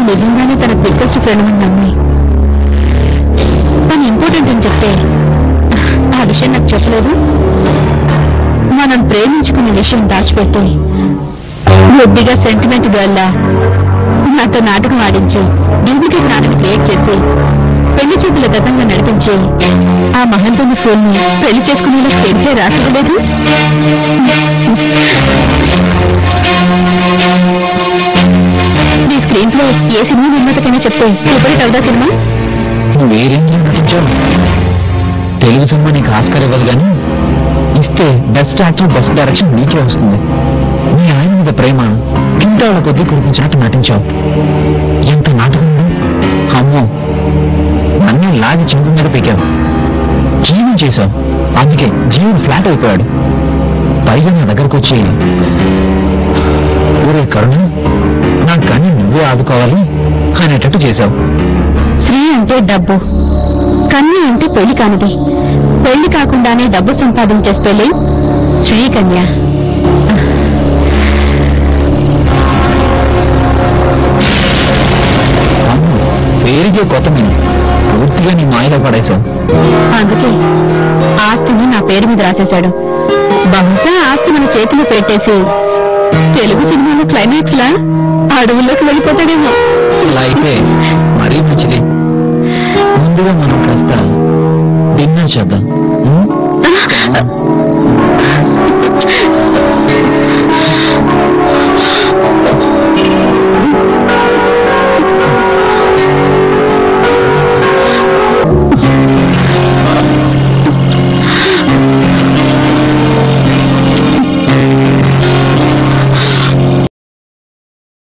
నిజంగానే తన biggest friend అని నమ్మి తను ఇంపార్టెంట్ అని చెప్తే ఆ విషయం నాకు చెప్పలేదు. మనం ప్రేమించుకునే విషయం దాచిపెట్టి బుద్ధిగా సెంటిమెంట్ గర్ల్లా నాతో నాటకం ఆడించి డూప్లికేట్ నాటకం క్రియేట్ చేసి పెళ్లి చూపుల గతంగా నడిపించి ఆ మహంతుని ఫోన్ ని పెళ్లి చేసుకునేలా స్టేజ్లో రాసివ్వలేదు. నీ స్క్రీన్ ప్లే ఏ సినిమా నిర్మాతకైనా చెప్తే సూపర్ హిట్ అవుదా సినిమా? నువ్వు ఏ రేంజ్ లో నటించావు? తెలుగు సినిమా నీకు ఆస్కార్ ఇవ్వదు కానీ ఇస్తే బెస్ట్ యాక్టర్ బెస్ట్ డైరెక్షన్ నీకే వస్తుంది. నీ ఆయన మీద ప్రేమ కింటాళ్ళ కొద్దీ కురిపించినట్టు నటించావు. ఎంత నాటకం! అమ్మో, నన్నే లాగి చెంపు మీద పీకావు. జీవం చేశావు, అందుకే జీవుడు ఫ్లాట్ అయిపోయాడు. పైగా నా దగ్గరకు వచ్చి ఊరే కరుణ నా కన్నీ నువ్వే ఆదుకోవాలి అనేటట్టు చేశావు. శ్రీ అంటే డబ్బు, కన్య అంటే పెళ్లి కానిది. పెళ్లి కాకుండానే డబ్బు సంపాదించే పెళ్లి శ్రీకన్య. పేరుకే కొత్త మీద పూర్తిగా నీ మాయలో పడేశావు. అందుకే ఆస్తిని నా పేరు మీద రాసేశాడు. బహుశా ఆస్తి మన చేతిలో పెట్టేసి తెలుగు సినిమాలో క్లైమాక్స్ లా అడవుల్లోకి వెళ్ళిపోతాడేమో. అలా అయితే మరీ మంచిది. ముందుగా మనం కాస్త డిన్నర్ చేద్దాం.